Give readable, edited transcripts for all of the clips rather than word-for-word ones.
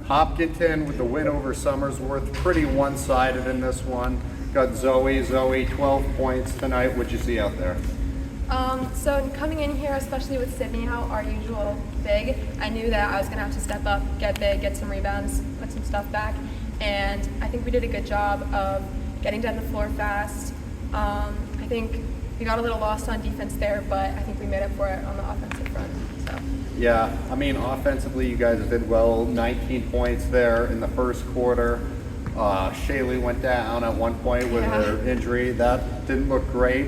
Hopkinton with the win over Somersworth, pretty one-sided in this one. Got Zoe, 12 points tonight. What'd you see out there? So coming in here, especially with Sydney out, our usual big, I knew that I was going to have to step up, get big, get some rebounds, put some stuff back, and I think we did a good job of getting down the floor fast. I think we got a little lost on defense there, but I think we made up for it on the offensive front. So. Yeah, I mean, offensively, you guys did well. 19 points there in the first quarter. Shaylee went down at one point with her injury. That didn't look great.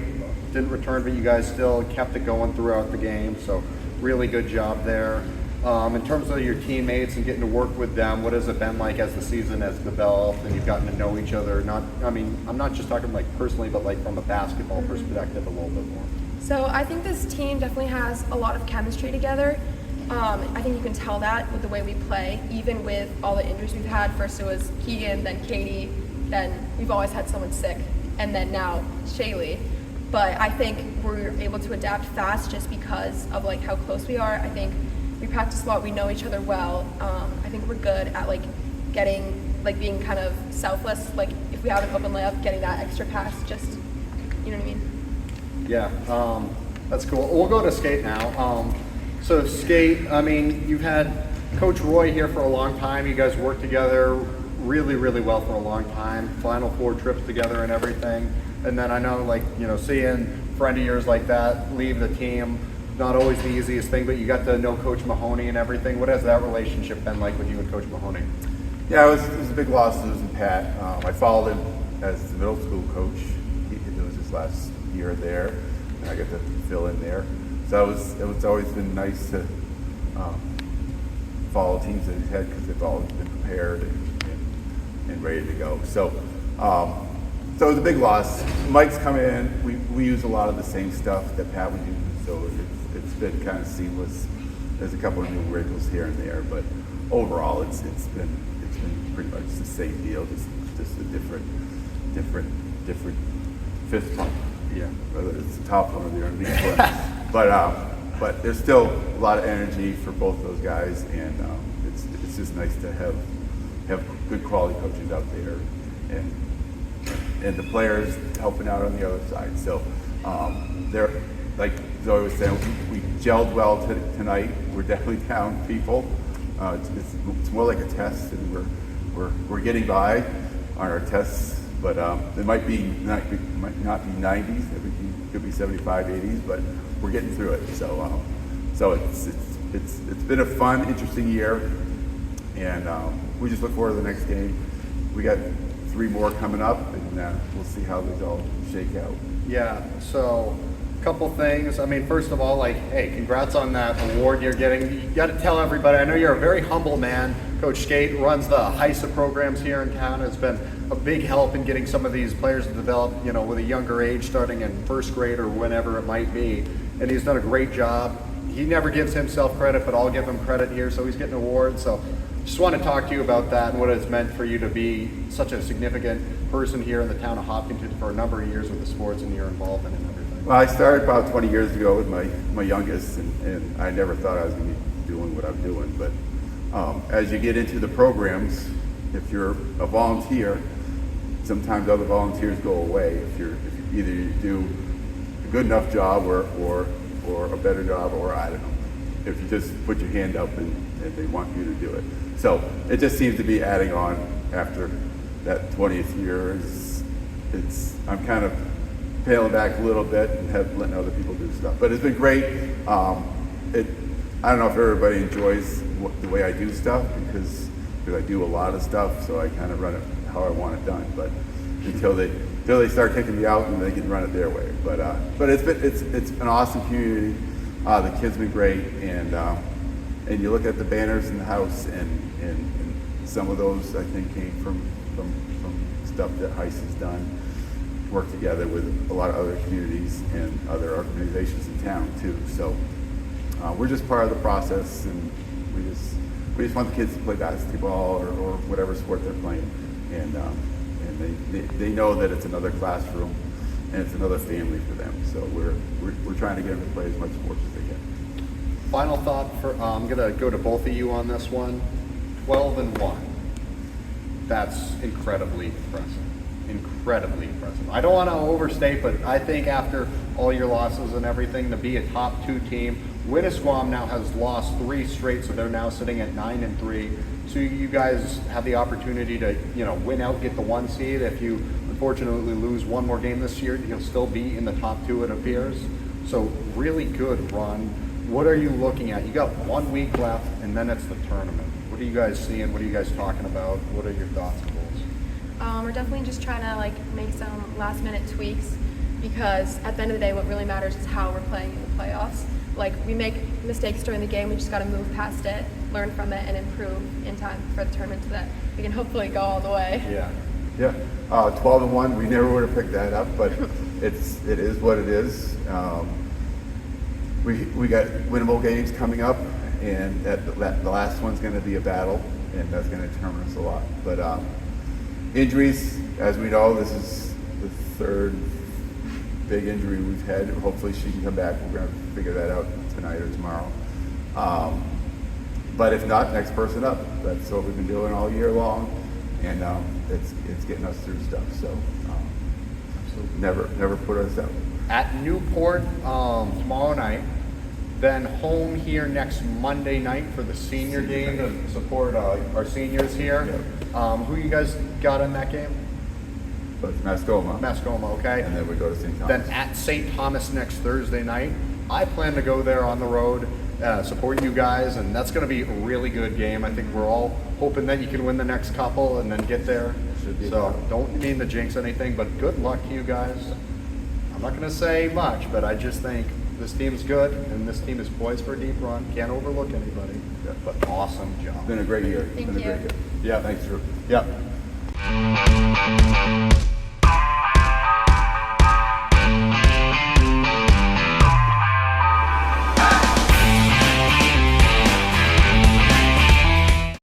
Didn't return, but you guys still kept it going throughout the game. So really good job there. In terms of your teammates and getting to work with them, what has it been like as the season has developed and you've gotten to know each other? I'm not just talking like personally, but like from a basketball perspective a little bit more. So I think this team definitely has a lot of chemistry together. I think you can tell that with the way we play, even with all the injuries we've had. First it was Keegan, then Katie, then we've always had someone sick, and then now Shaylee. But I think we're able to adapt fast just because of like how close we are. I think we practice a lot, we know each other well. I think we're good at like being kind of selfless. Like if we have an open layup, getting that extra pass, just, you know what I mean? Yeah, that's cool. We'll go to skate now. So skate, I mean, you've had Coach Roy here for a long time. You guys worked together really, really well for a long time. Final Four trips together and everything. And then I know, like, you know, seeing a friend of yours like that leave the team, not always the easiest thing, but you got to know Coach Mahoney and everything. What has that relationship been like with you and Coach Mahoney? Yeah, it was a big loss losing Pat. I followed him as the middle school coach. It was his last year there, and I got to fill in there. So it's always been nice to follow teams that he's had because they've always been prepared and ready to go. So it was a big loss. Mike's coming in. We use a lot of the same stuff that Pat would use, so it's been kind of seamless. There's a couple of new wrinkles here and there, but overall it's been pretty much the same deal, just a different fifth pump. Yeah, whether it's the top one or the underneath one. But there's still a lot of energy for both of those guys, and it's just nice to have good quality coaches out there, and the players helping out on the other side. So they're, like Zoe was saying, we gelled well tonight. We're definitely down people. It's more like a test, and we're getting by on our tests. But it might not be 90s. It could be 75, 80s. But we're getting through it. So it's been a fun, interesting year, and we just look forward to the next game. We got 3 more coming up, and we'll see how these all shake out. Yeah. So a couple things. I mean, first of all, like, hey, congrats on that award you're getting. You got to tell everybody. I know you're a very humble man. Coach Skate runs the HYSA programs here in town. It's been a big help in getting some of these players to develop, you know, with a younger age, starting in first grade or whenever it might be. And he's done a great job. He never gives himself credit, but I'll give him credit here. So he's getting an award. So just want to talk to you about that and what it's meant for you to be such a significant person here in the town of Hopkinton for a number of years with the sports and your involvement and everything. Well, I started about 20 years ago with my youngest, and I never thought I was going to be doing what I'm doing. But as you get into the programs, if you're a volunteer, sometimes other volunteers go away. If you either do a good enough job or a better job, or I don't know, if you just put your hand up and they want you to do it. So it just seems to be adding on after that 20th year. I'm kind of paling back a little bit and letting other people do stuff. But it's been great. I don't know if everybody enjoys the way I do stuff because I do a lot of stuff, so I kind of run it how I want it done. But until they start kicking me out and they can run it their way. But it's an awesome community. The kids been great, and you look at the banners in the house, and some of those I think came from stuff that HYSA's done. Work together with a lot of other communities and other organizations in town too. So we're just part of the process, and we just want the kids to play basketball or whatever sport they're playing, and they know that it's another classroom and it's another family for them. So we're trying to get them to play as much sports as they can. Final thought I'm gonna go to both of you on this one. 12-1. That's incredibly impressive. Incredibly impressive. I don't want to overstate, but I think after all your losses and everything, to be a top 2 team, Winnisquam now has lost 3 straight, so they're now sitting at 9-3. So you guys have the opportunity to, win out, get the 1 seed. If you unfortunately lose one more game this year, you'll still be in the top 2, it appears. So really good run. What are you looking at? You got 1 week left, and then it's the tournament. What are you guys seeing? What are you guys talking about? What are your thoughts and goals? We're definitely just trying to make some last minute tweaks, because at the end of the day, what really matters is how we're playing in the playoffs. We make mistakes during the game, we just got to move past it, learn from it, and improve in time for the tournament so that we can hopefully go all the way. Yeah. 12-1. We never would have picked that up, but it is what it is. We got winnable games coming up, and the last one's going to be a battle, and that's going to determine us a lot. But injuries, as we know, this is the 3rd big injury we've had. Hopefully she can come back. We're going to figure that out tonight or tomorrow. But if not, next person up. That's what we've been doing all year long, and it's getting us through stuff. So never put us down. At Newport tomorrow night, then home here next Monday night for the senior game to support our seniors here. Yep. Who you guys got in that game? But Mascoma. Mascoma, okay. And then we go to St. Thomas. Then at St. Thomas next Thursday night. I plan to go there on the road, support you guys, and that's going to be a really good game. I think we're all hoping that you can win the next couple and then get there. So don't mean to jinx anything, but good luck to you guys. I'm not going to say much, but I just think this team's good, and this team is poised for a deep run. Can't overlook anybody, but awesome job. It's been a great year. Thank It's been you. a great year. Yeah, Thanks, Drew. Yep.